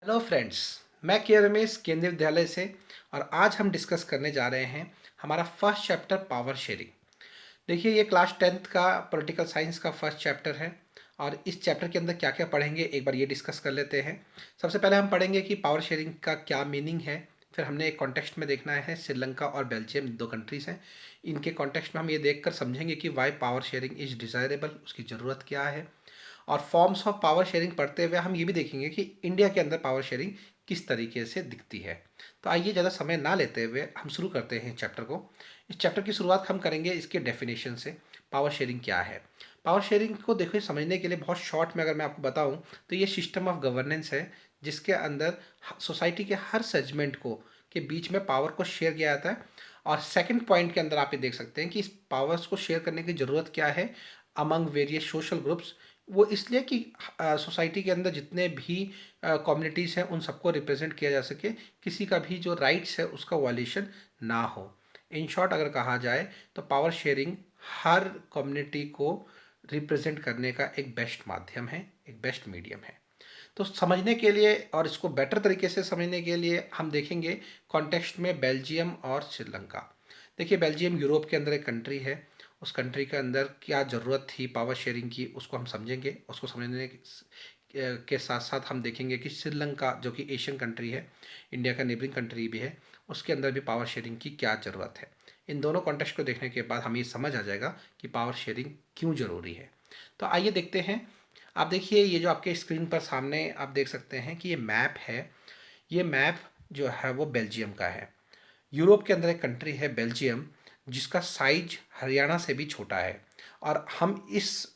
Hello friends. मैं के रमेश केंद्रीय विद्यालय से। और आज हम डिस्कस करने जा रहे हैं हमारा फर्स्ट चैप्टर पावर शेयरिंग। देखिए, ये क्लास टेंथ का पॉलिटिकल साइंस का फर्स्ट चैप्टर है। और इस चैप्टर के अंदर क्या क्या पढ़ेंगे एक बार ये डिस्कस कर लेते हैं। सबसे पहले हम पढ़ेंगे कि पावर शेयरिंग का क्या मीनिंग है। फिर हमने एक कॉन्टेक्स्ट में देखना है, श्रीलंका और बेल्जियम दो कंट्रीज़ हैं। इनके कॉन्टेक्स्ट में हम ये देखकर समझेंगे कि why power sharing is desirable, उसकी ज़रूरत क्या है। और फॉर्म्स ऑफ पावर शेयरिंग पढ़ते हुए हम ये भी देखेंगे कि इंडिया के अंदर पावर शेयरिंग किस तरीके से दिखती है। तो आइए, ज़्यादा समय ना लेते हुए हम शुरू करते हैं चैप्टर को। इस चैप्टर की शुरुआत हम करेंगे इसके डेफिनेशन से। पावर शेयरिंग क्या है? पावर शेयरिंग को देखो समझने के लिए बहुत शॉर्ट में अगर मैं आपको बताऊं तो ये सिस्टम ऑफ गवर्नेंस है जिसके अंदर सोसाइटी के हर सेगमेंट को के बीच में पावर को शेयर किया जाता है। और सेकंड पॉइंट के अंदर आप ये देख सकते हैं कि इस पावर्स को शेयर करने की ज़रूरत क्या है अमंग वेरियस सोशल ग्रुप्स। वो इसलिए कि सोसाइटी के अंदर जितने भी कम्युनिटीज़ हैं उन सबको रिप्रेजेंट किया जा सके, किसी का भी जो राइट्स है उसका वायलेशन ना हो। इन शॉर्ट अगर कहा जाए तो पावर शेयरिंग हर कम्युनिटी को रिप्रेजेंट करने का एक बेस्ट माध्यम है, एक बेस्ट मीडियम है। तो समझने के लिए और इसको बेटर तरीके से समझने के लिए हम देखेंगे कॉन्टेक्स्ट में बेल्जियम और श्रीलंका। देखिए, बेल्जियम यूरोप के अंदर एक कंट्री है। उस कंट्री के अंदर क्या ज़रूरत थी पावर शेयरिंग की उसको हम समझेंगे। उसको समझने के साथ साथ हम देखेंगे कि श्रीलंका जो कि एशियन कंट्री है, इंडिया का नेबरिंग कंट्री भी है, उसके अंदर भी पावर शेयरिंग की क्या ज़रूरत है। इन दोनों कॉन्टेक्स्ट को देखने के बाद हमें ये समझ आ जाएगा कि पावर शेयरिंग क्यों ज़रूरी है। तो आइए देखते हैं। आप देखिए, ये जो आपके स्क्रीन पर सामने आप देख सकते हैं कि ये मैप है। ये मैप जो है वो बेल्जियम का है। यूरोप के अंदर एक कंट्री है बेल्जियम, जिसका साइज हरियाणा से भी छोटा है। और हम इस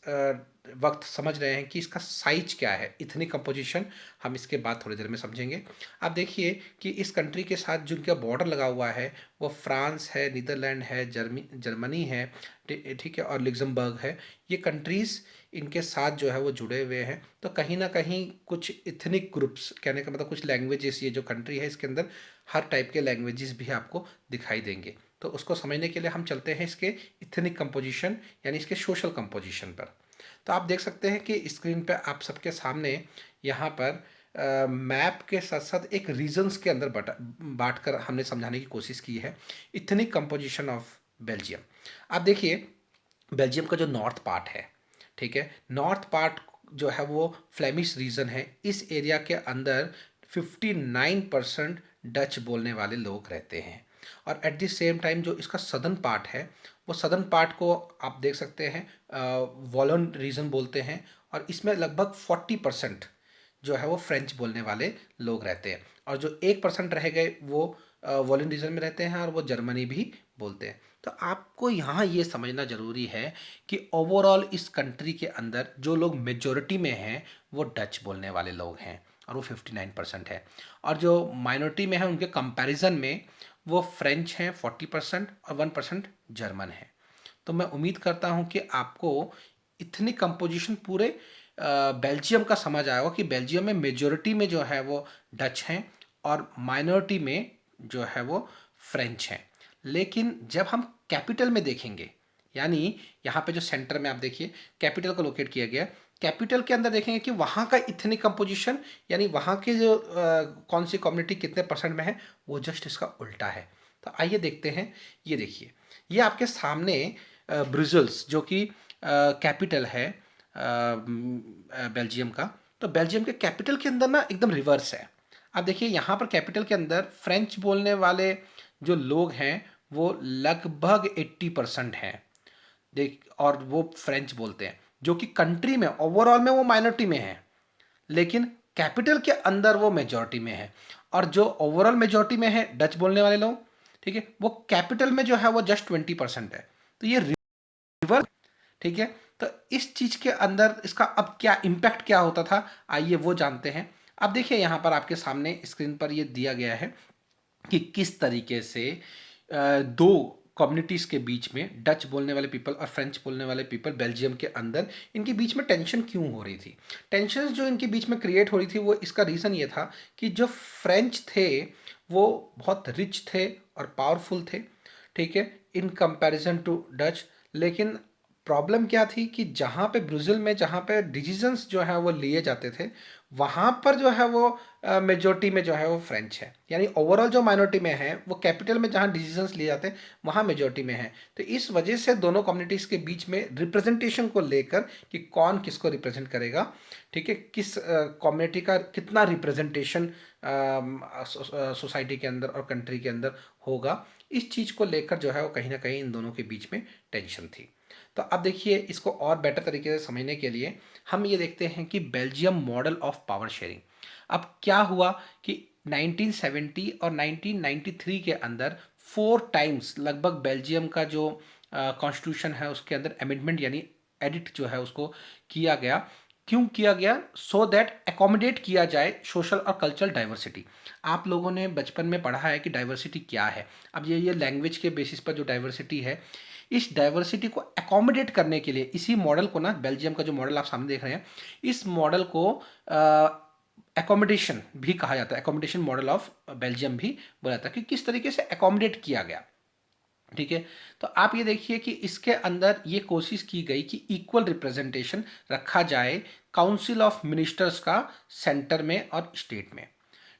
वक्त समझ रहे हैं कि इसका साइज क्या है, इथनिक कंपोजिशन हम इसके बाद थोड़ी देर में समझेंगे। आप देखिए कि इस कंट्री के साथ जिनका बॉर्डर लगा हुआ है वो फ्रांस है, नीदरलैंड है, जर्मनी है, ठीक है, और लग्जमबर्ग है। ये कंट्रीज़ इनके साथ जो है वो जुड़े हुए हैं। तो कहीं ना कहीं कुछ इथनिक ग्रुप्स, कहने का मतलब कुछ लैंग्वेजेस, ये जो कंट्री है इसके अंदर हर टाइप के लैंग्वेजेस भी आपको दिखाई देंगे। तो उसको समझने के लिए हम चलते हैं इसके इथनिक कंपोजिशन यानी इसके सोशल कंपोजिशन पर। तो आप देख सकते हैं कि स्क्रीन पे आप सबके सामने यहाँ पर मैप के साथ साथ एक रीजन्स के अंदर बांट कर हमने समझाने की कोशिश की है इथनिक कंपोजिशन ऑफ बेल्जियम। आप देखिए, बेल्जियम का जो नॉर्थ पार्ट है, ठीक है, नॉर्थ पार्ट जो है वो फ्लेमिश रीजन है। इस एरिया के अंदर 59% डच बोलने वाले लोग रहते हैं। और एट द सेम टाइम जो इसका सदर्न पार्ट है, वो सदर्न पार्ट को आप देख सकते हैं वॉलन रीजन बोलते हैं। और इसमें लगभग 40% जो है वो फ्रेंच बोलने वाले लोग रहते हैं। और जो 1% रह गए वो वॉलन रीजन में रहते हैं और वो जर्मनी भी बोलते हैं। तो आपको यहाँ ये समझना ज़रूरी है कि ओवरऑल इस कंट्री के अंदर जो लोग मेजॉरिटी में हैं वो डच बोलने वाले लोग हैं और वो 59% है। और जो माइनॉरिटी में है उनके कंपैरिजन में वो फ्रेंच हैं 40% और 1% जर्मन है। तो मैं उम्मीद करता हूँ कि आपको इतनी कंपोजिशन पूरे बेल्जियम का समझ आया होगा कि बेल्जियम में मेजॉरिटी में जो है वो डच हैं और माइनॉरिटी में जो है वो फ्रेंच हैं। लेकिन जब हम कैपिटल में देखेंगे, यानी यहाँ पे जो सेंटर में आप देखिए कैपिटल को लोकेट किया गया, कैपिटल के अंदर देखेंगे कि वहाँ का इथनिक कंपोजिशन यानी वहाँ के जो कौन सी कम्युनिटी कितने परसेंट में है वो जस्ट इसका उल्टा है। तो आइए देखते हैं। ये देखिए, ये आपके सामने ब्रुसेल्स जो कि कैपिटल है बेल्जियम का। तो बेल्जियम के कैपिटल के अंदर ना एकदम रिवर्स है। आप देखिए यहाँ पर कैपिटल के अंदर फ्रेंच बोलने वाले जो लोग हैं वो लगभग 80% हैं। देख, और वो फ्रेंच बोलते हैं, जो कि कंट्री में ओवरऑल में वो माइनॉरिटी में है, लेकिन कैपिटल के अंदर वो मेजॉरिटी में है। और जो ओवरऑल मेजॉरिटी में है डच बोलने वाले लोग, ठीक है, वो कैपिटल में जो है वो जस्ट 20% है। तो ये रिवर्स, ठीक है। तो इस चीज के अंदर इसका अब क्या इम्पैक्ट क्या होता था, आइए वो जानते हैं। अब देखिए यहाँ पर आपके सामने स्क्रीन पर ये दिया गया है कि किस तरीके से दो कम्युनिटीज़ के बीच में डच बोलने वाले पीपल और फ्रेंच बोलने वाले पीपल बेल्जियम के अंदर इनके बीच में टेंशन क्यों हो रही थी। टेंशन जो इनके बीच में क्रिएट हो रही थी वो इसका रीज़न ये था कि जो फ्रेंच थे वो बहुत रिच थे और पावरफुल थे, ठीक है, इन कंपैरिजन टू डच। लेकिन प्रॉब्लम क्या थी कि जहाँ पे ब्राज़ील में जहाँ पे डिसीजंस जो है वो लिए जाते थे, वहाँ पर जो है वो मेजॉरिटी में जो है वो फ्रेंच है। यानी ओवरऑल जो माइनॉरिटी में है, वो कैपिटल में जहाँ डिसीजंस लिए जाते हैं, वहाँ मेजॉरिटी में है। तो इस वजह से दोनों कम्युनिटीज़ के बीच में रिप्रेजेंटेशन को लेकर कि कौन किसको रिप्रेजेंट करेगा, ठीक है, किस कम्युनिटी का कितना रिप्रेजेंटेशन सोसाइटी के अंदर और कंट्री के अंदर होगा, इस चीज़ को लेकर जो है वो कहीं ना कहीं इन दोनों के बीच में टेंशन थी। तो अब देखिए, इसको और बेटर तरीके से समझने के लिए हम ये देखते हैं कि Belgium model of power sharing. अब क्या हुआ कि 1970 और 1993 के अंदर 4 टाइम्स लगभग बेल्जियम का जो कॉन्स्टिट्यूशन है उसके अंदर अमेंडमेंट यानी एडिट जो है उसको किया गया। क्यों किया गया? सो दैट एकोमोडेट किया जाए सोशल और कल्चरल डाइवर्सिटी। आप लोगों ने बचपन में पढ़ा है कि डाइवर्सिटी क्या है। अब ये लैंग्वेज के बेसिस पर जो डाइवर्सिटी है, इस डाइवर्सिटी को एकोमोडेट करने के लिए इसी मॉडल को ना, बेल्जियम का जो मॉडल आप सामने देख रहे हैं, इस मॉडल को एकोमोडेशन भी कहा जाता है। एकोमोडेशन मॉडल ऑफ बेल्जियम भी बोला जाता है कि किस तरीके से एकोमोडेट किया गया। ठीक है, तो आप ये देखिए कि इसके अंदर ये कोशिश की गई कि इक्वल रिप्रेजेंटेशन रखा जाए काउंसिल ऑफ मिनिस्टर्स का सेंटर में और स्टेट में।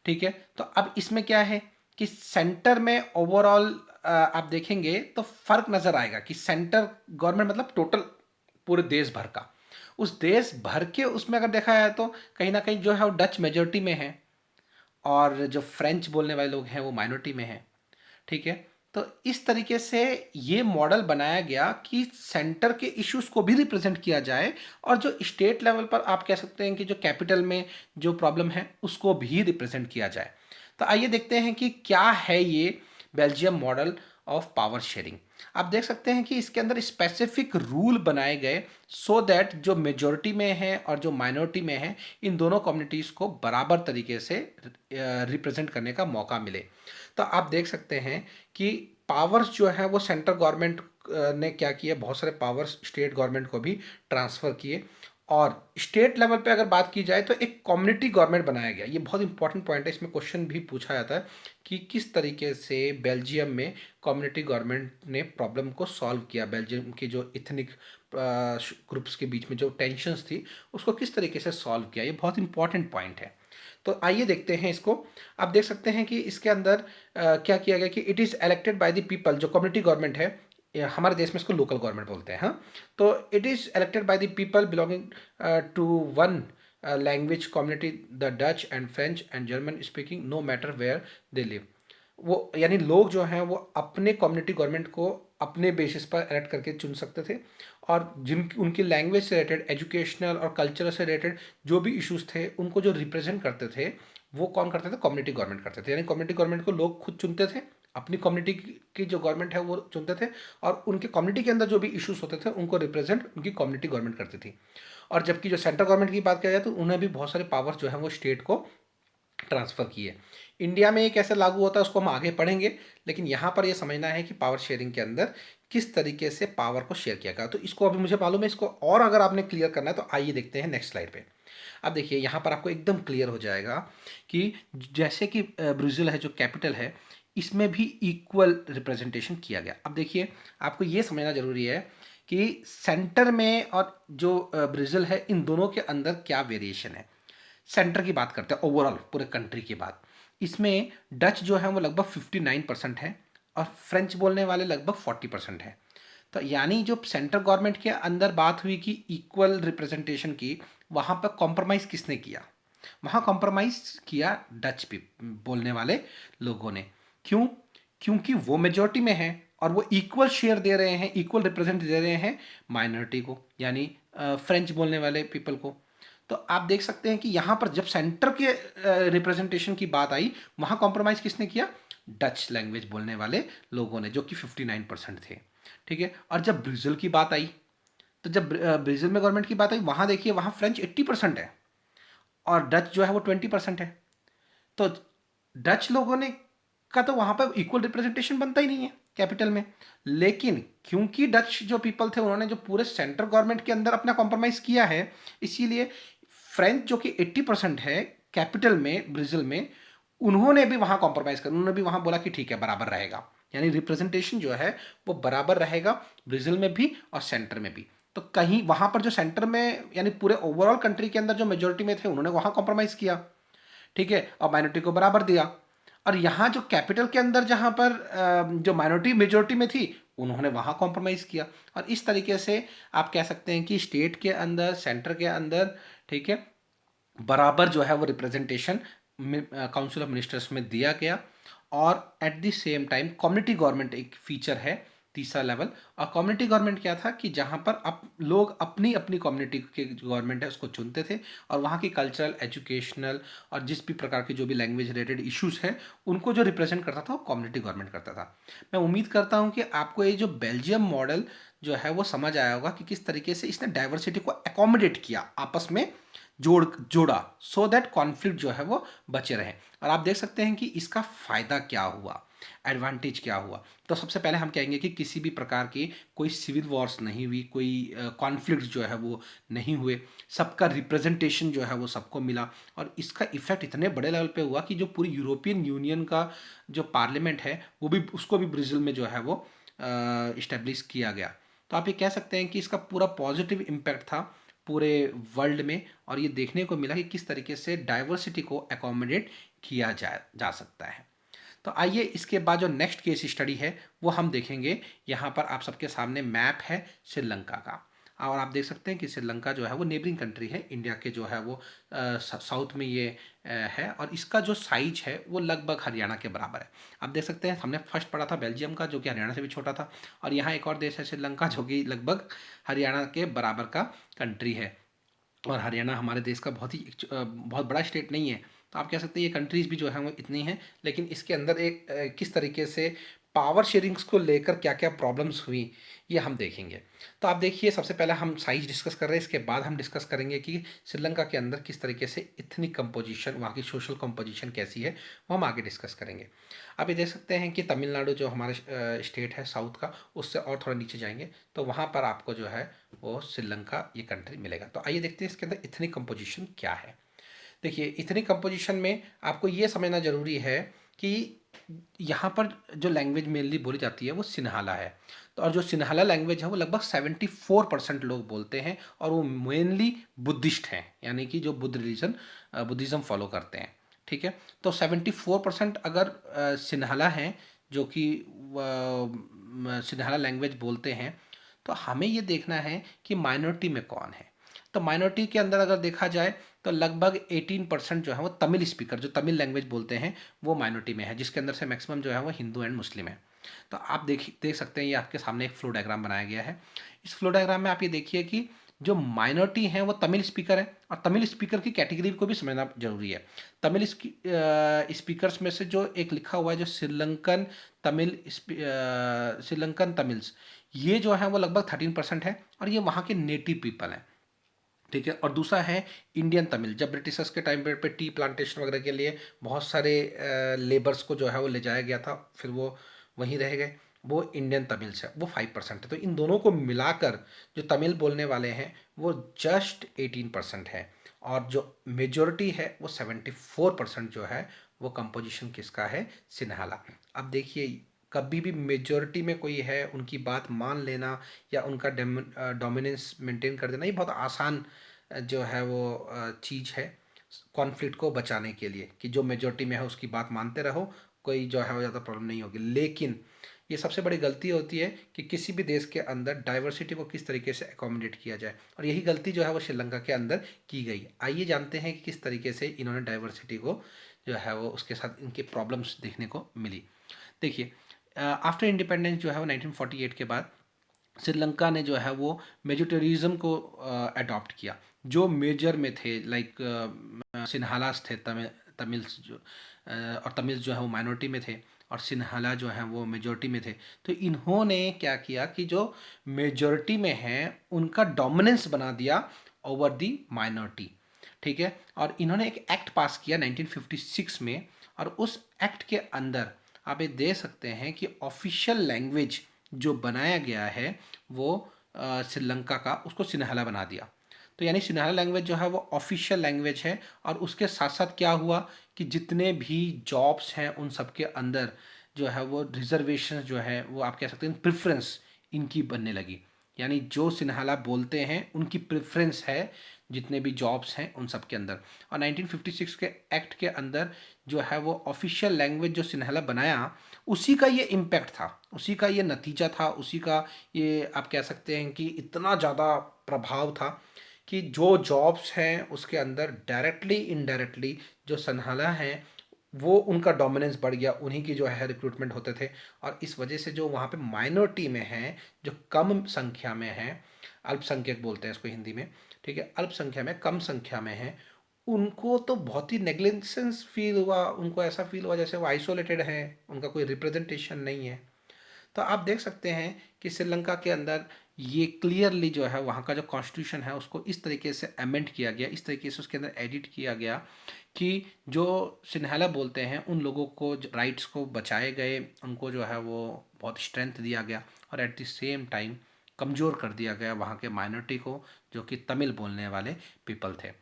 ठीक है, तो अब इसमें क्या है कि सेंटर में ओवरऑल आप देखेंगे तो फर्क नजर आएगा कि सेंटर गवर्नमेंट मतलब टोटल पूरे देश भर का, उस देश भर के उसमें अगर देखा जाए तो कहीं ना कहीं जो है वो डच मेजोरिटी में है और जो फ्रेंच बोलने वाले लोग हैं वो माइनॉरिटी में है। ठीक है, तो इस तरीके से ये मॉडल बनाया गया कि सेंटर के इश्यूज को भी रिप्रेजेंट किया जाए और जो स्टेट लेवल पर आप कह सकते हैं कि जो कैपिटल में जो प्रॉब्लम है उसको भी रिप्रेजेंट किया जाए। तो आइए देखते हैं कि क्या है ये Belgium model of power sharing. आप देख सकते हैं कि इसके अंदर स्पेसिफिक रूल बनाए गए सो दैट जो मेजॉरिटी में है और जो माइनॉरिटी में है, इन दोनों कम्युनिटीज़ को बराबर तरीके से रिप्रेजेंट करने का मौका मिले। तो आप देख सकते हैं कि पावर्स जो है वो सेंट्रल गवर्नमेंट ने क्या किया, बहुत सारे पावर्स स्टेट गवर्नमेंट को भी ट्रांसफ़र किए। और स्टेट लेवल पे अगर बात की जाए तो एक कम्युनिटी गवर्नमेंट बनाया गया। ये बहुत इंपॉर्टेंट पॉइंट है, इसमें क्वेश्चन भी पूछा जाता है कि किस तरीके से बेल्जियम में कम्युनिटी गवर्नमेंट ने प्रॉब्लम को सॉल्व किया। बेल्जियम के जो इथनिक ग्रुप्स के बीच में जो टेंशन्स थी उसको किस तरीके से सॉल्व किया, ये बहुत इंपॉर्टेंट पॉइंट है। तो आइए देखते हैं इसको। आप देख सकते हैं कि इसके अंदर क्या किया गया कि it is elected by the people. जो कम्युनिटी गवर्नमेंट है, हमारे देश में इसको लोकल गवर्नमेंट बोलते हैं। हाँ, तो it is elected by the people belonging to one language community, the Dutch and French and German speaking, no matter where they live. वो यानी लोग जो हैं वो अपने कम्युनिटी गवर्नमेंट को अपने बेसिस पर इलेक्ट करके चुन सकते थे और जिन उनकी लैंग्वेज से रिलेटेड, एजुकेशनल और कल्चर से रिलेटेड जो भी इश्यूज थे उनको जो रिप्रेजेंट करते थे वो कौन करते थे? कम्युनिटी गवर्नमेंट करते थे। यानी कम्युनिटी गवर्नमेंट को लोग खुद चुनते थे, अपनी कम्युनिटी की जो गवर्नमेंट है वो चुनते थे और उनके कम्युनिटी के अंदर जो भी इश्यूज होते थे उनको रिप्रेजेंट उनकी कम्युनिटी गवर्नमेंट करती थी। और जबकि जो सेंट्रल गवर्नमेंट की बात किया जाए तो उन्हें भी बहुत सारे पावर्स जो है वो स्टेट को ट्रांसफ़र किए। इंडिया में ये कैसे लागू होता है उसको हम आगे पढ़ेंगे, लेकिन यहाँ पर ये समझना है कि पावर शेयरिंग के अंदर किस तरीके से पावर को शेयर किया गया। तो इसको अभी मुझे मालूम है, इसको और अगर आपने क्लियर करना है तो आइए देखते हैं नेक्स्ट स्लाइड पे। अब देखिए यहाँ पर आपको एकदम क्लियर हो जाएगा कि जैसे कि ब्राज़ील है जो कैपिटल है, इसमें भी इक्वल रिप्रेजेंटेशन किया गया। अब देखिए, आपको ये समझना ज़रूरी है कि सेंटर में और जो ब्राज़ील है, इन दोनों के अंदर क्या वेरिएशन है। सेंटर की बात करते हैं, ओवरऑल पूरे कंट्री की बात, इसमें डच जो है वो लगभग 59% है और फ्रेंच बोलने वाले लगभग 40% है। तो यानी जो सेंट्रल गवर्नमेंट के अंदर बात हुई कि इक्वल रिप्रेजेंटेशन की, वहाँ पर कॉम्प्रोमाइज़ किसने किया? वहाँ कॉम्प्रोमाइज़ किया डच भी बोलने वाले लोगों ने। क्यों? क्योंकि वो मेजॉरिटी में है और वो इक्वल शेयर दे रहे हैं, इक्वल रिप्रेजेंट दे रहे हैं माइनॉरिटी को, यानी फ्रेंच बोलने वाले पीपल को। तो आप देख सकते हैं कि यहाँ पर जब सेंटर के रिप्रेजेंटेशन की बात आई, वहाँ कॉम्प्रोमाइज़ किसने किया? डच लैंग्वेज बोलने वाले लोगों ने, जो कि 59% थे। ठीक है, और जब ब्राज़ील की बात आई, तो जब ब्राज़ील में गवर्नमेंट की बात आई, वहाँ देखिए वहाँ फ्रेंच 80% है और डच जो है वो 20% है। तो डच लोगों ने का तो वहाँ पर इक्वल रिप्रेजेंटेशन बनता ही नहीं है कैपिटल में। लेकिन क्योंकि डच जो पीपल थे उन्होंने जो पूरे सेंट्रल गवर्नमेंट के अंदर अपना कॉम्प्रोमाइज़ किया है, इसीलिए फ्रेंच जो कि 80% है कैपिटल में ब्राज़ील में, उन्होंने भी वहाँ कॉम्प्रोमाइज़ कर, उन्होंने भी वहाँ बोला कि ठीक है बराबर रहेगा। यानी रिप्रेजेंटेशन जो है वो बराबर रहेगा ब्राज़ील में भी और सेंटर में भी। तो कहीं वहाँ पर जो सेंटर में यानी पूरे ओवरऑल कंट्री के अंदर जो मेजॉरिटी में थे उन्होंने वहाँ कॉम्प्रोमाइज़ किया, ठीक है, और माइनॉरिटी को बराबर दिया। और यहाँ जो कैपिटल के अंदर जहाँ पर जो माइनॉरिटी मेजॉरिटी में थी उन्होंने वहाँ कॉम्प्रोमाइज़ किया। और इस तरीके से आप कह सकते हैं कि स्टेट के अंदर, सेंटर के अंदर, ठीक है, बराबर जो है वो रिप्रेजेंटेशन काउंसिल ऑफ मिनिस्टर्स में दिया गया। और at the same time community government एक फीचर है, तीसरा लेवल। और कम्युनिटी गवर्नमेंट क्या था कि जहाँ पर लोग अपनी अपनी कम्युनिटी के गवर्नमेंट है उसको चुनते थे और वहाँ की कल्चरल, एजुकेशनल और जिस भी प्रकार की जो भी लैंग्वेज रिलेटेड इश्यूज हैं उनको जो रिप्रेजेंट करता था वो कम्युनिटी गवर्नमेंट करता था। मैं उम्मीद करता हूँ कि आपको ये जो बेल्जियम मॉडल जो है वो समझ आया होगा कि किस तरीके से इसने डाइवर्सिटी को एकोमोडेट किया, आपस में जोड़ा, सो दैट कॉन्फ्लिक्ट जो है वो बचे रहें। और आप देख सकते हैं कि इसका फ़ायदा क्या हुआ, एडवांटेज क्या हुआ। तो सबसे पहले हम कहेंगे कि किसी भी प्रकार की कोई सिविल वॉर्स नहीं हुई, कोई कॉन्फ्लिक्ट जो है वो नहीं हुए, सबका रिप्रेजेंटेशन जो है वो सबको मिला। और इसका इफेक्ट इतने बड़े लेवल पे हुआ कि जो पूरी यूरोपियन यूनियन का जो पार्लियामेंट है वो भी, उसको भी ब्राज़ील में जो है वो इस्टेब्लिश किया गया। तो आप ये कह सकते हैं कि इसका पूरा पॉजिटिव इम्पैक्ट था पूरे वर्ल्ड में। और ये देखने को मिला कि किस तरीके से डाइवर्सिटी को एकोमोडेट किया जा सकता है। तो आइए इसके बाद जो नेक्स्ट केस स्टडी है वो हम देखेंगे। यहाँ पर आप सबके सामने मैप है श्रीलंका का, और आप देख सकते हैं कि श्रीलंका जो है वो नेबरिंग कंट्री है इंडिया के, जो है वो साउथ में ये है। और इसका जो साइज है वो लगभग हरियाणा के बराबर है। आप देख सकते हैं हमने फर्स्ट पढ़ा था बेल्जियम का, जो कि हरियाणा से भी छोटा था। और यहाँ एक और देश है श्रीलंका, जो कि लगभग हरियाणा के बराबर का कंट्री है। और हरियाणा हमारे देश का बहुत बड़ा स्टेट नहीं है। तो आप कह सकते हैं ये कंट्रीज़ भी जो हैं वो इतनी हैं, लेकिन इसके अंदर एक किस तरीके से पावर शेयरिंग्स को लेकर क्या क्या प्रॉब्लम्स हुई ये हम देखेंगे। तो आप देखिए, सबसे पहले हम साइज डिस्कस कर रहे हैं, इसके बाद हम डिस्कस करेंगे कि श्रीलंका के अंदर किस तरीके से इथनिक कंपोजिशन, वहाँ की सोशल कंपोजिशन कैसी है, वो हम आगे डिस्कस करेंगे। आप ये देख सकते हैं कि तमिलनाडु जो हमारे स्टेट है साउथ का, उससे और थोड़ा नीचे जाएंगे तो वहाँ पर आपको जो है वो श्रीलंका ये कंट्री मिलेगा। तो आइए देखते हैं इसके अंदर इथनिक कंपोजिशन क्या है। देखिए, इथनिक कंपोजिशन में आपको ये समझना ज़रूरी है कि यहाँ पर जो लैंग्वेज मेनली बोली जाती है वो सिन्हाला है। तो और जो सिन्हाला लैंग्वेज है वो लगभग 74% लोग बोलते हैं, और वो मेनली बुद्धिस्ट हैं, यानी कि जो बुद्धिज़्म फॉलो करते हैं, ठीक है। तो 74% अगर सिन्हाला हैं, जो कि सिन्हाला लैंग्वेज बोलते हैं, तो हमें ये देखना है कि माइनॉरिटी में कौन है। तो माइनॉरिटी के अंदर अगर देखा जाए तो लगभग 18% जो है वो तमिल स्पीकर, जो तमिल लैंग्वेज बोलते हैं, वो माइनॉरिटी में है, जिसके अंदर से मैक्सिमम जो है वो हिंदू एंड मुस्लिम है। तो आप देख सकते हैं, ये आपके सामने एक फ्लो डायग्राम बनाया गया है। इस फ्लो डायग्राम में आप ये देखिए कि जो माइनॉरिटी है वो तमिल स्पीकर है, और तमिल स्पीकर की कैटेगरी को भी समझना जरूरी है। तमिल स्पीकर्स में से जो एक लिखा हुआ है, जो श्रीलंकन तमिल्स, ये जो है वो लगभग 13% है, और ये वहाँ के नेटिव पीपल हैं, ठीक है। और दूसरा है इंडियन तमिल। जब ब्रिटिशर्स के टाइम पे टी प्लांटेशन वगैरह के लिए बहुत सारे लेबर्स को जो है वो ले जाया गया था, फिर वो वहीं रह गए, वो इंडियन तमिल्स है, वो 5% है। तो इन दोनों को मिलाकर जो तमिल बोलने वाले हैं वो जस्ट 18% है, और जो मेजोरिटी है वो 74% जो है वो कंपोजिशन किसका है, सिन्हाला। अब देखिए, कभी भी मेजोरिटी में कोई है उनकी बात मान लेना या उनका डोमिनेंस मेंटेन कर देना, ये बहुत आसान जो है वो चीज़ है कॉन्फ्लिक्ट को बचाने के लिए, कि जो मेजोरिटी में है उसकी बात मानते रहो, कोई जो है वो ज़्यादा प्रॉब्लम नहीं होगी। लेकिन ये सबसे बड़ी गलती होती है कि किसी भी देश के अंदर डाइवर्सिटी को किस तरीके से एकोमोडेट किया जाए, और यही गलती जो है वो श्रीलंका के अंदर की गई। आइए जानते हैं कि किस तरीके से इन्होंने डाइवर्सिटी को जो है वो उसके साथ इनके प्रॉब्लम्स देखने को मिली। देखिए, आफ्टर इंडिपेंडेंस जो है वो 1948 के बाद श्रीलंका ने जो है वो मेजोरिटेरिज्म को अडॉप्ट किया। जो मेजर में थे, लाइक सिन्हालास थे, तमिल्स जो और तमिल्स जो है वो माइनॉरिटी में थे, और सिन्हाला जो है वो मेजॉरिटी में थे। तो इन्होंने क्या किया कि जो मेजॉरिटी में हैं उनका डोमिनेंस बना दिया ओवर दी माइनॉरिटी, ठीक है। और इन्होंने एक एक्ट पास किया 1956 में, और उस एक्ट के अंदर आप ये दे सकते हैं कि ऑफिशियल लैंग्वेज जो बनाया गया है वो श्रीलंका का, उसको सिन्हाला बना दिया। तो यानी सिन्हाला लैंग्वेज जो है वो ऑफिशियल लैंग्वेज है, और उसके साथ साथ क्या हुआ कि जितने भी जॉब्स हैं उन सब के अंदर जो है वो रिजर्वेशन जो है वो आप कह सकते हैं प्रेफरेंस इनकी बनने लगी। यानी जो सिन्हाला बोलते हैं उनकी प्रेफरेंस है जितने भी जॉब्स हैं उन सब के अंदर। और 1956 के एक्ट के अंदर जो है वो ऑफिशियल लैंग्वेज जो सिन्हाला बनाया, उसी का ये इम्पैक्ट था, उसी का ये नतीजा था, उसी का ये आप कह सकते हैं कि इतना ज़्यादा प्रभाव था कि जो जॉब्स हैं उसके अंदर डायरेक्टली इनडायरेक्टली जो सन्हाला हैं वो उनका डोमिनेंस बढ़ गया, उन्हीं की जो है रिक्रूटमेंट होते थे। और इस वजह से जो वहाँ पे माइनॉरिटी में हैं, जो कम संख्या में हैं, अल्पसंख्यक बोलते हैं इसको हिंदी में, ठीक है, अल्पसंख्या में कम संख्या में हैं, उनको तो बहुत ही नेग्लिजेंस फील हुआ, उनको ऐसा फील हुआ जैसे वो आइसोलेटेड हैं, उनका कोई रिप्रेजेंटेशन नहीं है। तो आप देख सकते हैं कि श्रीलंका के अंदर ये क्लियरली जो है वहाँ का जो कॉन्स्टिट्यूशन है उसको इस तरीके से अमेंड किया गया, इस तरीके से उसके अंदर एडिट किया गया कि जो सिन्हाला बोलते हैं उन लोगों को राइट्स को बचाए गए, उनको जो है वो बहुत स्ट्रेंथ दिया गया, और एट द सेम टाइम कमज़ोर कर दिया गया वहाँ के माइनॉरिटी को जो कि तमिल बोलने वाले पीपल थे।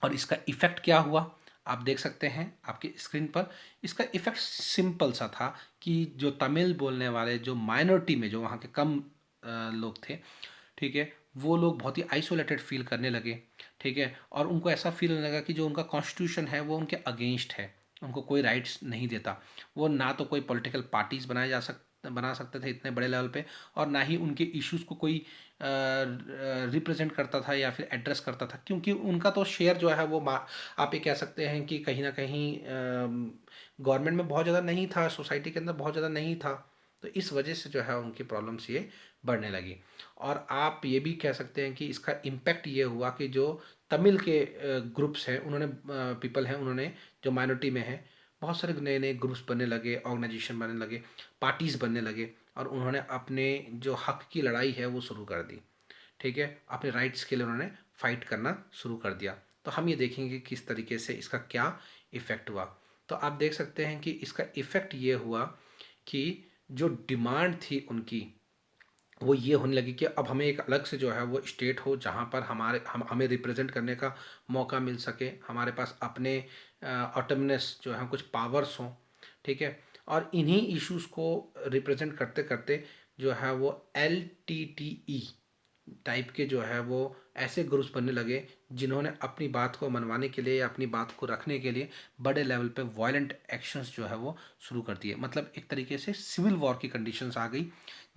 और इसका इफ़ेक्ट क्या हुआ आप देख सकते हैं आपकी स्क्रीन पर। इसका इफ़ेक्ट सिंपल सा था कि जो तमिल बोलने वाले जो माइनॉरिटी में जो वहाँ के कम लोग थे, ठीक है, वो लोग बहुत ही आइसोलेटेड फील करने लगे, ठीक है, और उनको ऐसा फील होने लगा कि जो उनका कॉन्स्टिट्यूशन है वो उनके अगेंस्ट है, उनको कोई राइट्स नहीं देता। वो ना तो कोई पॉलिटिकल पार्टीज बना सकते थे इतने बड़े लेवल पे, और ना ही उनके इश्यूज को कोई रिप्रेजेंट करता था या फिर एड्रेस करता था, क्योंकि उनका तो शेयर जो है वो आप ये कह सकते हैं कि कहीं ना कहीं गवर्नमेंट में बहुत ज़्यादा नहीं था, सोसाइटी के अंदर बहुत ज़्यादा नहीं था। तो इस वजह से जो है उनकी प्रॉब्लम्स ये बढ़ने लगी। और आप ये भी कह सकते हैं कि इसका इम्पैक्ट ये हुआ कि जो तमिल के ग्रुप्स हैं उन्होंने पीपल हैं उन्होंने जो माइनॉरिटी में हैं, बहुत सारे नए नए ग्रुप्स बनने लगे, ऑर्गेनाइजेशन बनने लगे, पार्टीज़ बनने लगे, और उन्होंने अपने जो हक की लड़ाई है वो शुरू कर दी, ठीक है, अपने राइट्स के लिए उन्होंने फाइट करना शुरू कर दिया। तो हम ये देखेंगे किस तरीके से इसका क्या इफ़ेक्ट हुआ। तो आप देख सकते हैं कि इसका इफ़ेक्ट ये हुआ कि जो डिमांड थी उनकी वो ये होने लगी कि अब हमें एक अलग से जो है वो स्टेट हो जहाँ पर हमें रिप्रेजेंट करने का मौका मिल सके, हमारे पास अपने ऑटोनमस जो है कुछ पावर्स हों, ठीक है। और इन्हीं इश्यूज़ को रिप्रेजेंट करते करते जो है वो LTTE टाइप के जो है वो ऐसे ग्रुप्स बनने लगे जिन्होंने अपनी बात को मनवाने के लिए या अपनी बात को रखने के लिए बड़े लेवल पे वायलेंट एक्शंस जो है वो शुरू कर दिए। मतलब एक तरीके से सिविल वॉर की कंडीशंस आ गई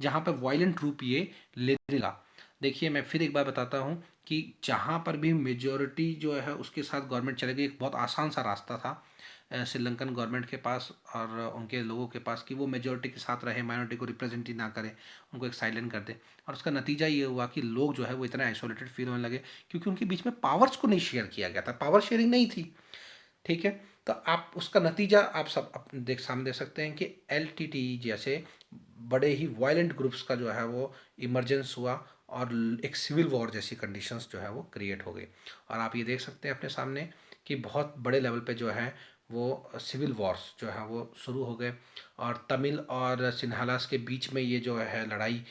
जहाँ पे वायलेंट रूप ये लेने लगा। देखिए मैं फिर एक बार बताता हूँ कि जहाँ पर भी मेजॉरिटी जो है उसके साथ गवर्नमेंट चलेगी, एक बहुत आसान सा रास्ता था श्रीलंकन गवर्नमेंट के पास और उनके लोगों के पास कि वो मेजॉरिटी के साथ रहे, माइनॉरिटी को रिप्रेजेंट ही ना करें, उनको एक साइलेंट कर दे। और उसका नतीजा ये हुआ कि लोग जो है वो इतना आइसोलेटेड फील होने लगे क्योंकि उनके बीच में पावर्स को नहीं शेयर किया गया था, पावर शेयरिंग नहीं थी, ठीक है। तो आप उसका नतीजा आप सब सामने देख सकते हैं कि LTTE जैसे बड़े ही वायलेंट ग्रुप्स का जो है वो इमरजेंस हुआ और एक सिविल वॉर जैसी कंडीशंस जो है वो क्रिएट हो गई। और आप ये देख सकते हैं अपने सामने कि बहुत बड़े लेवल पे जो है वो सिविल वॉर्स जो है वो शुरू हो गए और तमिल और सिन्हालास के बीच में ये जो है लड़ाई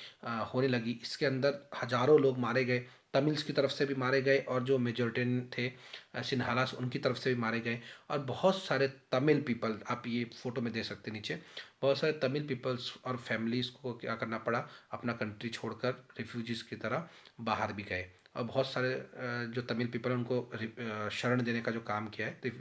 होने लगी। इसके अंदर हजारों लोग मारे गए, तमिल्स की तरफ से भी मारे गए और जो मेजोरिटी थे सिन्हालास उनकी तरफ से भी मारे गए। और बहुत सारे तमिल पीपल, आप ये फोटो में देख सकते हैं नीचे, बहुत सारे तमिल पीपल्स और फैमिलीज़ को क्या करना पड़ा, अपना कंट्री छोड़कर रिफ्यूजीज़ की तरह बाहर भी गए। और बहुत सारे जो तमिल पीपल हैं उनको शरण देने का जो काम किया है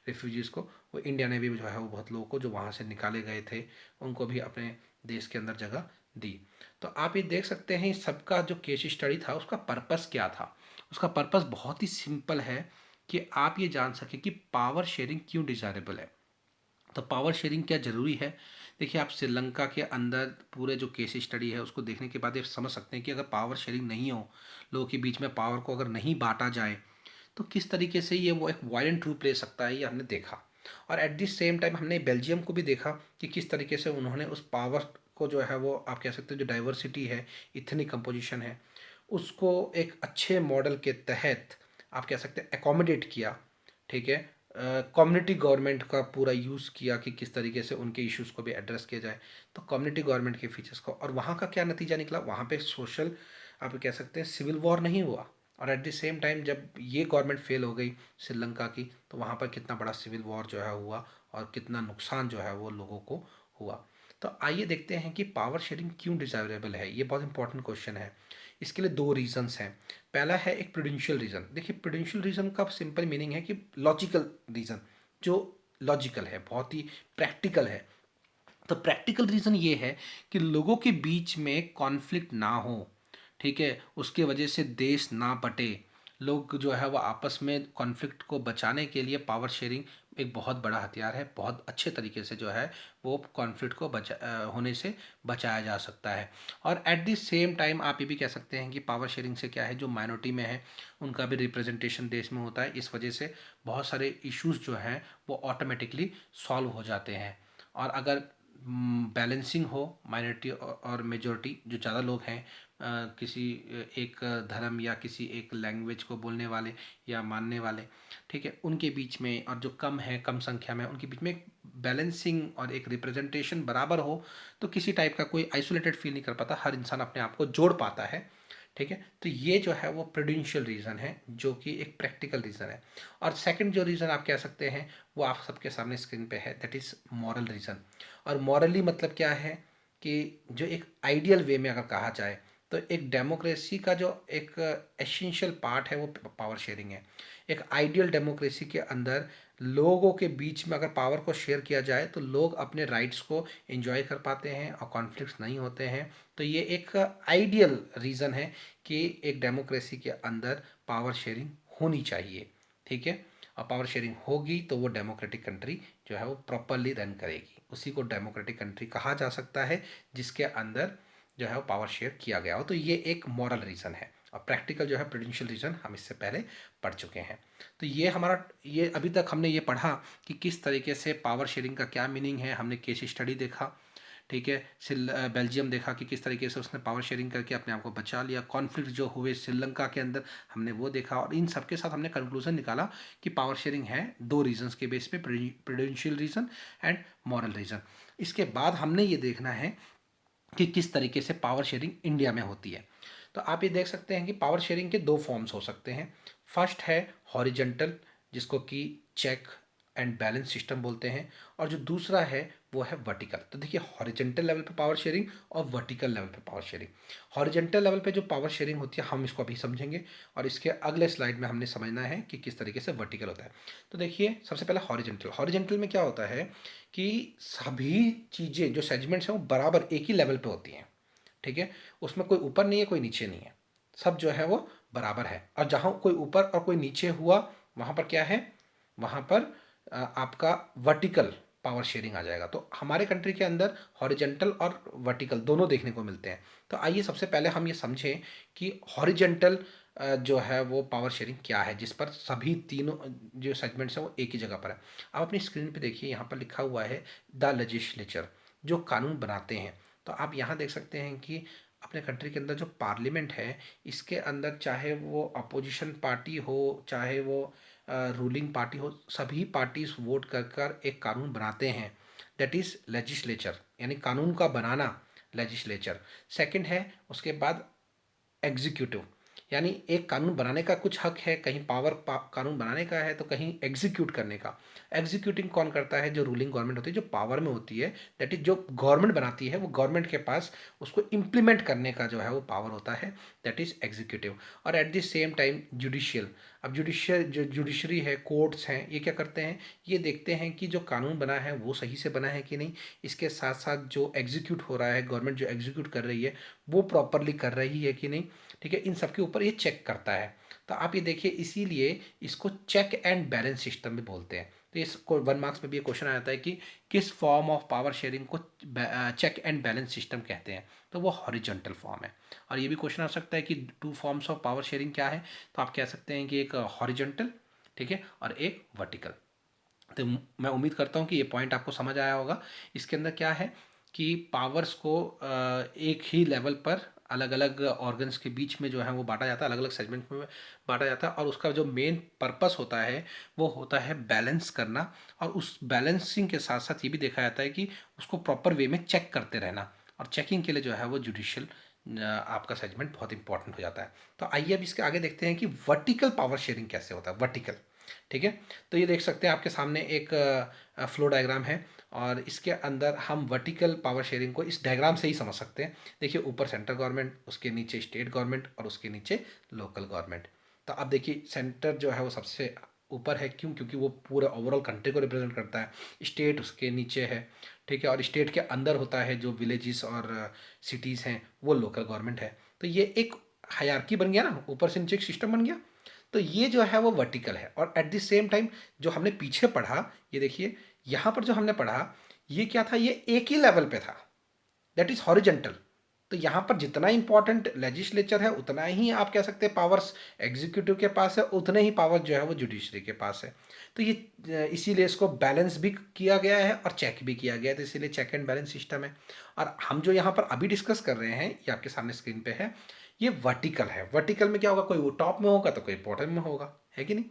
रिफ्यूजीज़ को, वो इंडिया ने भी जो है वो बहुत लोगों को जो वहाँ से निकाले गए थे उनको भी अपने देश के अंदर जगह दी। तो आप ये देख सकते हैं सबका जो केस स्टडी था उसका पर्पस क्या था। उसका पर्पस बहुत ही सिंपल है कि आप ये जान सकें कि पावर शेयरिंग क्यों डिज़ायरेबल है। तो पावर शेयरिंग क्या ज़रूरी है। देखिए आप श्रीलंका के अंदर पूरे जो केस स्टडी है उसको देखने के बाद ये समझ सकते हैं कि अगर पावर शेयरिंग नहीं हो, लोगों के बीच में पावर को अगर नहीं बांटा जाए, तो किस तरीके से ये वो एक वायलेंट रूप ले सकता है, ये हमने देखा। और एट द सेम टाइम हमने बेल्जियम को भी देखा कि किस तरीके से उन्होंने उस पावर को जो है वो आप कह सकते हैं जो डाइवर्सिटी है, इथनिक कंपोजिशन है, उसको एक अच्छे मॉडल के तहत आप कह सकते हैं एकोमोडेट किया, ठीक है। कम्युनिटी गवर्नमेंट का पूरा यूज़ किया कि किस तरीके से उनके इश्यूज़ को भी एड्रेस किया जाए। तो कम्युनिटी गवर्नमेंट के फीचर्स को, और वहाँ का क्या नतीजा निकला, वहाँ पे सोशल आप कह सकते हैं सिविल वॉर नहीं हुआ। और एट द सेम टाइम जब ये गवर्नमेंट फेल हो गई श्रीलंका की, तो वहाँ पर कितना बड़ा सिविल वॉर जो है हुआ और कितना नुकसान जो है वो लोगों को हुआ। तो आइए देखते हैं कि पावर शेयरिंग क्यों डिज़ायरेबल है। ये बहुत इंपॉर्टेंट क्वेश्चन है। इसके लिए दो रीजंस हैं। पहला है एक प्रूडेंशियल रीज़न। देखिए प्रूडेंशियल रीज़न का सिंपल मीनिंग है कि लॉजिकल रीज़न, जो लॉजिकल है, बहुत ही प्रैक्टिकल है। तो प्रैक्टिकल रीज़न ये है कि लोगों के बीच में कॉन्फ्लिक्ट ना हो, ठीक है, उसके वजह से देश ना बटे। लोग जो है वो आपस में कॉन्फ्लिक्ट को बचाने के लिए पावर शेयरिंग एक बहुत बड़ा हथियार है। बहुत अच्छे तरीके से जो है वो कॉन्फ्लिक्ट को होने से बचाया जा सकता है। और एट द सेम टाइम आप ये भी कह सकते हैं कि पावर शेयरिंग से क्या है, जो माइनॉरिटी में है उनका भी रिप्रेजेंटेशन देश में होता है। इस वजह से बहुत सारे इश्यूज जो हैं वो ऑटोमेटिकली सॉल्व हो जाते हैं। और अगर बैलेंसिंग हो माइनॉरिटी और मेजॉरिटी, जो ज़्यादा लोग हैं किसी एक धर्म या किसी एक लैंग्वेज को बोलने वाले या मानने वाले, ठीक है, उनके बीच में, और जो कम है, कम संख्या में, उनके बीच में एक बैलेंसिंग और एक रिप्रेजेंटेशन बराबर हो, तो किसी टाइप का कोई आइसोलेटेड फील नहीं कर पाता, हर इंसान अपने आप को जोड़ पाता है। ठीक है, तो ये जो है वो प्रूडेंशियल रीज़न है, जो कि एक प्रैक्टिकल रीज़न है। और सेकंड जो रीज़न आप कह सकते हैं वो आप सबके सामने स्क्रीन पे है, दैट इज़ मॉरल रीज़न। और मॉरली मतलब क्या है कि जो एक आइडियल वे में अगर कहा जाए तो एक डेमोक्रेसी का जो एक एसेंशियल पार्ट है वो पावर शेयरिंग है। एक आइडियल डेमोक्रेसी के अंदर लोगों के बीच में अगर पावर को शेयर किया जाए तो लोग अपने राइट्स को एंजॉय कर पाते हैं और कॉन्फ्लिक्ट्स नहीं होते हैं। तो ये एक आइडियल रीज़न है कि एक डेमोक्रेसी के अंदर पावर शेयरिंग होनी चाहिए। ठीक है, और पावर शेयरिंग होगी तो वो डेमोक्रेटिक कंट्री जो है वो प्रॉपरली रन करेगी। उसी को डेमोक्रेटिक कंट्री कहा जा सकता है जिसके अंदर जो है वो पावर शेयर किया गया हो। तो ये एक मॉरल रीज़न है। और प्रैक्टिकल जो है प्रूडेंशियल रीज़न हम इससे पहले पढ़ चुके हैं। तो ये हमारा, ये अभी तक हमने ये पढ़ा कि किस तरीके से पावर शेयरिंग का क्या मीनिंग है। हमने केस स्टडी देखा, ठीक है, बेल्जियम देखा कि किस तरीके से उसने पावर शेयरिंग करके अपने आप को बचा लिया। कॉन्फ्लिक्ट जो हुए श्रीलंका के अंदर हमने वो देखा। और इन सब के साथ हमने कंक्लूजन निकाला कि पावर शेयरिंग है दो रीजंस के बेस पे, prudential reason and moral reason. इसके बाद हमने ये देखना है कि किस तरीके से पावर शेयरिंग इंडिया में होती है। तो आप ये देख सकते हैं कि पावर शेयरिंग के दो फॉर्म्स हो सकते हैं। फर्स्ट है हॉरिजेंटल, जिसको कि चेक एंड बैलेंस सिस्टम बोलते हैं। और जो दूसरा है वो है वर्टिकल। तो देखिए हॉरिजेंटल लेवल पे पावर शेयरिंग और वर्टिकल लेवल पे पावर शेयरिंग। हॉरिजेंटल लेवल पे जो पावर शेयरिंग होती है हम इसको अभी समझेंगे, और इसके अगले स्लाइड में हमने समझना है कि किस तरीके से वर्टिकल होता है। तो देखिए सबसे पहले हॉरिजेंटल। हॉरिजेंटल में क्या होता है कि सभी चीज़ें जो सेगमेंट्स हैं वो बराबर एक ही लेवल पे होती हैं। ठीक है, उसमें कोई ऊपर नहीं है, कोई नीचे नहीं है, सब जो है वो बराबर है। और जहाँ कोई ऊपर और कोई नीचे हुआ वहाँ पर क्या है, वहाँ पर आपका वर्टिकल पावर शेयरिंग आ जाएगा। तो हमारे कंट्री के अंदर हॉरिजेंटल और वर्टिकल दोनों देखने को मिलते हैं। तो आइए सबसे पहले हम ये समझें कि हॉरिजेंटल जो है वो पावर शेयरिंग क्या है, जिस पर सभी तीनों जो सेगमेंट्स हैं वो एक ही जगह पर है। आप अपनी स्क्रीन पे देखिए, यहाँ पर लिखा हुआ है द लेजिस्लेचर, जो कानून बनाते हैं। तो आप यहाँ देख सकते हैं कि अपने कंट्री के अंदर जो पार्लियामेंट है, इसके अंदर चाहे वो अपोजिशन पार्टी हो चाहे वो रूलिंग पार्टी हो, सभी पार्टीज वोट कर कर एक कानून बनाते हैं। दैट इज़ लेजिस्लेचर, यानी कानून का बनाना, लेजिस्लेचर। सेकंड है उसके बाद एग्जीक्यूटिव, यानी एक कानून बनाने का कुछ हक है, कहीं कानून बनाने का है तो कहीं एग्जीक्यूट करने का। एग्जीक्यूटिंग कौन करता है, जो रूलिंग गवर्नमेंट होती है, जो पावर में होती है, दैट इज जो गवर्नमेंट बनाती है, वो गवर्नमेंट के पास उसको इम्प्लीमेंट करने का जो है वो पावर होता है, दैट इज एग्जीक्यूटिव। और at the same time judicial. अब जुडिशियल जो जुडिशरी है, कोर्ट्स हैं, ये क्या करते हैं, ये देखते हैं कि जो कानून बना है वो सही से बना है कि नहीं। इसके साथ साथ जो एग्जीक्यूट हो रहा है, गवर्नमेंट जो एग्जीक्यूट कर रही है वो प्रॉपरली कर रही है कि नहीं। ठीक है, इन सब के ऊपर ये चेक करता है। तो आप ये देखिए, इसीलिए इसको चेक एंड बैलेंस सिस्टम भी बोलते हैं। तो इसको 1 मार्क्स में भी ये क्वेश्चन आ जाता है कि किस फॉर्म ऑफ पावर शेयरिंग को चेक एंड बैलेंस सिस्टम कहते हैं। तो वो हॉरिजॉन्टल फॉर्म है। और ये भी क्वेश्चन आ सकता है कि 2 फॉर्म्स ऑफ पावर शेयरिंग क्या है। तो आप कह सकते हैं कि एक हॉरिजॉन्टल, ठीक है, और एक वर्टिकल। तो मैं उम्मीद करता हूँ कि ये पॉइंट आपको समझ आया होगा। इसके अंदर क्या है कि पावर्स को एक ही लेवल पर अलग अलग ऑर्गन्स के बीच में जो है वो बांटा जाता है, अलग अलग सेगमेंट में बांटा जाता है। और उसका जो मेन पर्पस होता है वो होता है बैलेंस करना। और उस बैलेंसिंग के साथ साथ ये भी देखा जाता है कि उसको प्रॉपर वे में चेक करते रहना। और चेकिंग के लिए जो है वो जुडिशियल आपका सेगमेंट बहुत इंपॉर्टेंट हो जाता है। तो आइए अब इसके आगे देखते हैं कि वर्टिकल पावर शेयरिंग कैसे होता है। वर्टिकल, ठीक है। तो ये देख सकते हैं आपके सामने एक फ्लो डायग्राम है और इसके अंदर हम वर्टिकल पावर शेयरिंग को इस डायग्राम से ही समझ सकते हैं। देखिए ऊपर सेंट्रल गवर्नमेंट, उसके नीचे स्टेट गवर्नमेंट और उसके नीचे लोकल गवर्नमेंट। तो अब देखिए सेंटर जो है वो सबसे ऊपर है, क्यों? क्योंकि वो पूरे ओवरऑल कंट्री को रिप्रेजेंट करता है। स्टेट उसके नीचे है, ठीक है, और स्टेट के अंदर होता है जो विलेजेस और सिटीज़ हैं, वो लोकल गवर्नमेंट है। तो ये एक हायरार्की बन गया ना, ऊपर से नीचे एक सिस्टम बन गया। तो ये जो है वो वर्टिकल है। और एट द सेम टाइम जो हमने पीछे पढ़ा, ये देखिए यहाँ पर जो हमने पढ़ा, ये क्या था? ये एक ही लेवल पे था, दैट इज हॉरिजेंटल। तो यहाँ पर जितना इंपॉर्टेंट लेजिस्लेचर है उतना ही आप कह सकते हैं पावर्स एग्जीक्यूटिव के पास है, उतने ही पावर जो है वो जुडिशरी के पास है। तो ये इसीलिए इसको बैलेंस भी किया गया है और चेक भी किया गया है, तो इसीलिए चेक एंड बैलेंस सिस्टम है। और हम जो यहाँ पर अभी डिस्कस कर रहे हैं, ये आपके सामने स्क्रीन पे है, ये वर्टिकल है। वर्टिकल में क्या होगा? कोई वो टॉप में होगा तो कोई बॉटम में होगा, है कि नहीं?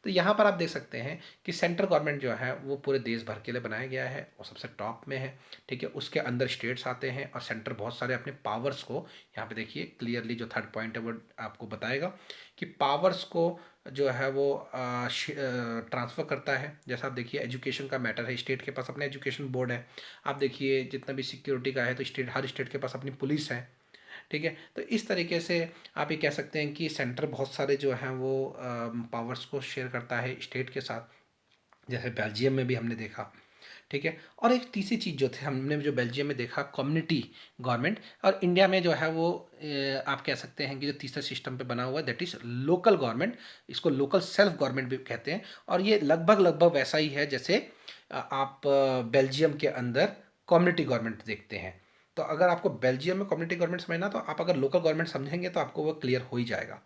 तो यहाँ पर आप देख सकते हैं कि सेंट्रल गवर्नमेंट जो है वो पूरे देश भर के लिए बनाया गया है और सबसे टॉप में है, ठीक है। उसके अंदर स्टेट्स आते हैं और सेंटर बहुत सारे अपने पावर्स को, यहाँ पे देखिए क्लियरली जो थर्ड पॉइंट है वो आपको बताएगा कि पावर्स को जो है वो ट्रांसफ़र करता है। जैसा आप देखिए एजुकेशन का मैटर है, स्टेट के पास अपने एजुकेशन बोर्ड है। आप देखिए जितना भी सिक्योरिटी का है तो स्टेट, हर स्टेट के पास अपनी पुलिस है, ठीक है। तो इस तरीके से आप ये कह सकते हैं कि सेंटर बहुत सारे जो हैं वो पावर्स को शेयर करता है स्टेट के साथ, जैसे बेल्जियम में भी हमने देखा, ठीक है। और एक तीसरी चीज़ जो थे हमने जो बेल्जियम में देखा, कम्युनिटी गवर्नमेंट। और इंडिया में जो है वो आप कह सकते हैं कि जो तीसरे सिस्टम पे बना हुआ है दैट इज़ लोकल गवर्नमेंट। इसको लोकल सेल्फ गवर्नमेंट भी कहते हैं। और ये लगभग लगभग वैसा ही है जैसे आप बेल्जियम के अंदर कम्युनिटी गवर्नमेंट देखते हैं। तो अगर आपको बेल्जियम में कम्युनिटी गवर्नमेंट समझना, तो आप अगर लोकल गवर्नमेंट समझेंगे तो आपको वो क्लियर हो ही जाएगा,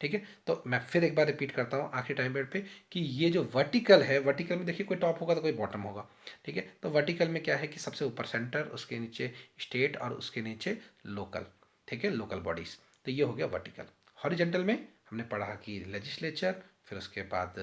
ठीक है। तो मैं फिर एक बार रिपीट करता हूँ आखिरी टाइम पीरियड पे कि ये जो वर्टिकल है, वर्टिकल में देखिए कोई टॉप होगा तो कोई बॉटम होगा, ठीक है। तो वर्टिकल में क्या है कि सबसे ऊपर सेंटर, उसके नीचे स्टेट और उसके नीचे लोकल, ठीक है, लोकल बॉडीज। तो ये हो गया वर्टिकल। हॉरिजेंटल में हमने पढ़ा कि लेजिस्लेचर, फिर उसके बाद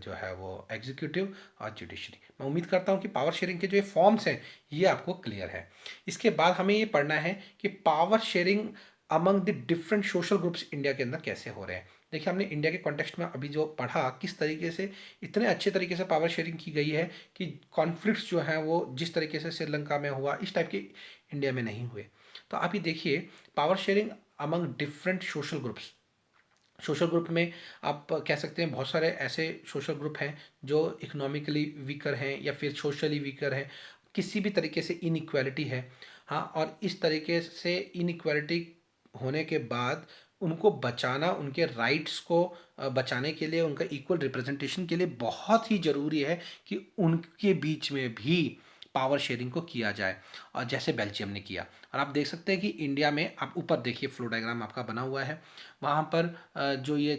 जो है वो एग्जीक्यूटिव और जुडिशरी। मैं उम्मीद करता हूँ कि पावर शेयरिंग के जो ये फॉर्म्स हैं ये आपको क्लियर है। इसके बाद हमें ये पढ़ना है कि power sharing among the different social groups India के अंदर कैसे हो रहे हैं। देखिए हमने इंडिया के कॉन्टेक्स्ट में अभी जो पढ़ा, किस तरीके से इतने अच्छे तरीके से पावर शेयरिंग की गई है कि कॉन्फ्लिक्ट्स जो हैं वो जिस तरीके से श्रीलंका में हुआ, इस टाइप के इंडिया में नहीं हुए। तो आप ये देखिए power sharing among different social groups. Social group में आप कह सकते हैं बहुत सारे ऐसे सोशल ग्रुप हैं जो इकोनॉमिकली वीकर हैं या फिर सोशली वीकर हैं, किसी भी तरीके से इनइक्वालिटी है। हाँ, और इस तरीके से इनइक्वालिटी होने के बाद उनको बचाना, उनके राइट्स को बचाने के लिए, उनका इक्वल रिप्रेजेंटेशन के लिए बहुत ही ज़रूरी है कि उनके बीच में भी पावर शेयरिंग को किया जाए, और जैसे बेल्जियम ने किया। और आप देख सकते हैं कि इंडिया में, आप ऊपर देखिए फ्लो डायग्राम आपका बना हुआ है, वहाँ पर जो ये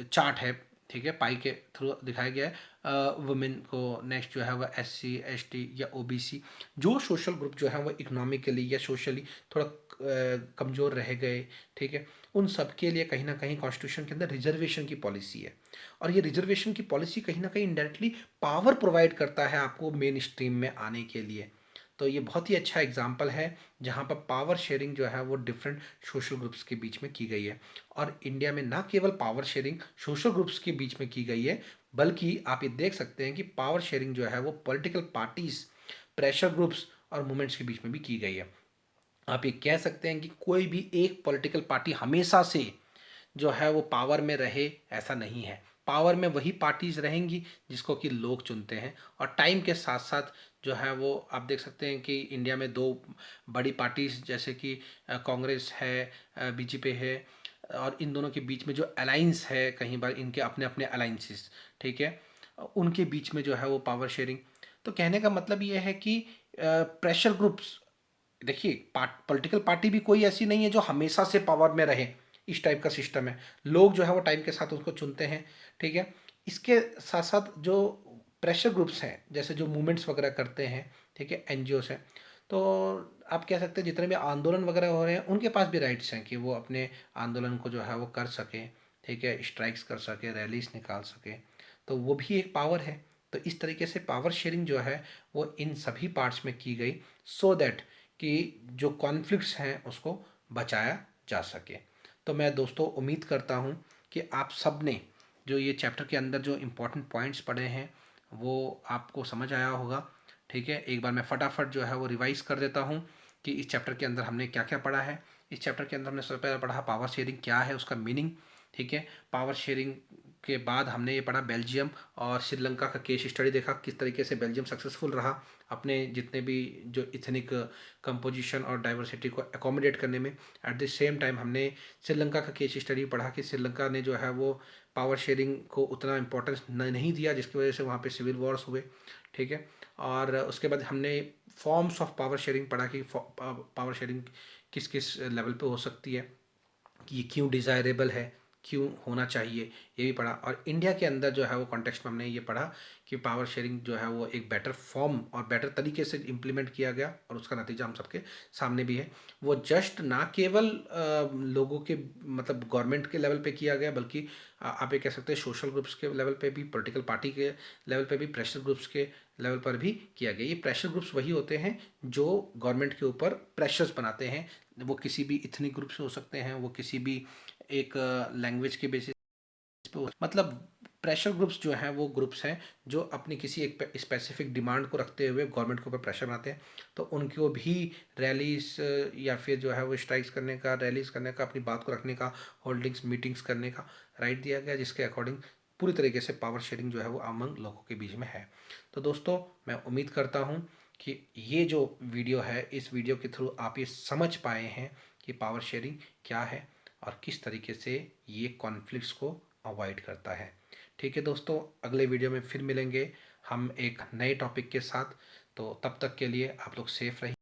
चार्ट है, ठीक है, पाई के थ्रू दिखाया गया है वुमेन को। नेक्स्ट जो है वह SC ST या OBC, जो सोशल ग्रुप जो है वो इकोनॉमिकली या सोशली थोड़ा कमज़ोर रह गए, ठीक है, उन सब के लिए कहीं ना कहीं कॉन्स्टिट्यूशन के अंदर रिजर्वेशन की पॉलिसी है। और ये रिजर्वेशन की पॉलिसी कहीं ना कहीं इनडायरेक्टली पावर प्रोवाइड करता है आपको मेन स्ट्रीम में आने के लिए। तो ये बहुत ही अच्छा एग्जाम्पल है जहाँ पर पावर शेयरिंग जो है वो डिफरेंट सोशल ग्रुप्स के बीच में की गई है। और इंडिया में ना केवल पावर शेयरिंग सोशल ग्रुप्स के बीच में की गई है, बल्कि आप ये देख सकते हैं कि पावर शेयरिंग जो है वो पॉलिटिकल पार्टीज, प्रेशर ग्रुप्स और मूवमेंट्स के बीच में भी की गई है। आप ये कह सकते हैं कि कोई भी एक पॉलिटिकल पार्टी हमेशा से जो है वो पावर में रहे, ऐसा नहीं है। पावर में वही पार्टीज रहेंगी जिसको कि लोग चुनते हैं। और टाइम के साथ साथ जो है वो आप देख सकते हैं कि इंडिया में दो बड़ी पार्टीज जैसे कि कांग्रेस है, BJP है, और इन दोनों के बीच में जो अलाइंस है, कहीं बार इनके अपने अपने अलाइंसेस, ठीक है, उनके बीच में जो है वो पावर शेयरिंग। तो कहने का मतलब ये है कि प्रेशर ग्रुप्स, देखिए पॉलिटिकल पार्टी भी कोई ऐसी नहीं है जो हमेशा से पावर में रहे, इस टाइप का सिस्टम है। लोग जो है वो टाइम के साथ उसको चुनते हैं, ठीक है। इसके साथ साथ जो प्रेशर ग्रुप्स हैं, जैसे जो मूवमेंट्स वगैरह करते हैं, ठीक है, NGOs हैं, तो आप कह सकते हैं जितने भी आंदोलन वगैरह हो रहे हैं उनके पास भी राइट्स हैं कि वो अपने आंदोलन को जो है वो कर सकें, ठीक है, स्ट्राइक्स कर सकें, रैलीज निकाल सकें। तो वो भी एक पावर है। तो इस तरीके से पावर शेयरिंग जो है वो इन सभी पार्ट्स में की गई, सो दैट कि जो कॉन्फ्लिक्ट्स हैं उसको बचाया जा सके। तो मैं दोस्तों उम्मीद करता हूँ कि आप सब ने जो ये चैप्टर के अंदर जो इम्पोर्टेंट पॉइंट्स पढ़े हैं वो आपको समझ आया होगा। ठीक है, एक बार मैं फटाफट जो है वो रिवाइज कर देता हूँ कि इस चैप्टर के अंदर हमने क्या क्या पढ़ा है। इस चैप्टर के अंदर हमने सबसे पहले पढ़ा पावर शेयरिंग क्या है, उसका मीनिंग। ठीक है, पावर शेयरिंग के बाद हमने ये पढ़ा बेल्जियम और श्रीलंका का केस स्टडी, देखा किस तरीके से बेल्जियम सक्सेसफुल रहा अपने जितने भी जो इथनिक कंपोजिशन और डाइवर्सिटी को अकोमोडेट करने में। एट द सेम टाइम हमने श्रीलंका का केस स्टडी पढ़ा कि श्रीलंका ने जो है वो पावर शेयरिंग को उतना इम्पोर्टेंस नहीं दिया, जिसकी वजह से वहाँ पे सिविल वॉर्स हुए। ठीक है, और उसके बाद हमने फॉर्म्स ऑफ पावर शेयरिंग पढ़ा कि पावर शेयरिंग किस किस लेवल पे हो सकती है, कि ये क्यों डिज़ायरेबल है, क्यों होना चाहिए, ये भी पढ़ा। और इंडिया के अंदर जो है वो कॉन्टेक्स्ट में हमने ये पढ़ा कि पावर शेयरिंग जो है वो एक बेटर फॉर्म और बेटर तरीके से इम्प्लीमेंट किया गया और उसका नतीजा हम सबके सामने भी है। वो जस्ट ना केवल लोगों के मतलब गवर्नमेंट के लेवल पे किया गया, बल्कि आप ये कह सकते हैं सोशल ग्रुप्स के लेवल पे भी, पॉलिटिकल पार्टी के लेवल पे भी, प्रेशर ग्रुप्स के लेवल पर भी किया गया। ये प्रेशर ग्रुप्स वही होते हैं जो गवर्नमेंट के ऊपर प्रेशर्स बनाते हैं। वो किसी भी इथनिक ग्रुप से हो सकते हैं, वो किसी भी एक लैंग्वेज के बेसिस पे मतलब प्रेशर ग्रुप्स जो हैं वो ग्रुप्स हैं जो अपनी किसी एक स्पेसिफिक डिमांड को रखते हुए गवर्नमेंट के ऊपर प्रेशर बनाते हैं। तो उनको भी रैलीज या फिर जो है वो स्ट्राइक्स करने का, रैलीज करने का, अपनी बात को रखने का, होल्डिंग्स मीटिंग्स करने का राइट दिया गया, जिसके अकॉर्डिंग पूरी तरीके से पावर शेयरिंग जो है वो अमंग लोगों के बीच में है। तो दोस्तों, मैं उम्मीद करता हूँ कि ये जो वीडियो है, इस वीडियो के थ्रू आप ये समझ पाए हैं कि पावर शेयरिंग क्या है और किस तरीके से ये कॉन्फ्लिक्ट्स को अवॉइड करता है। ठीक है दोस्तों, अगले वीडियो में फिर मिलेंगे हम एक नए टॉपिक के साथ। तो तब तक के लिए आप लोग सेफ रहिए।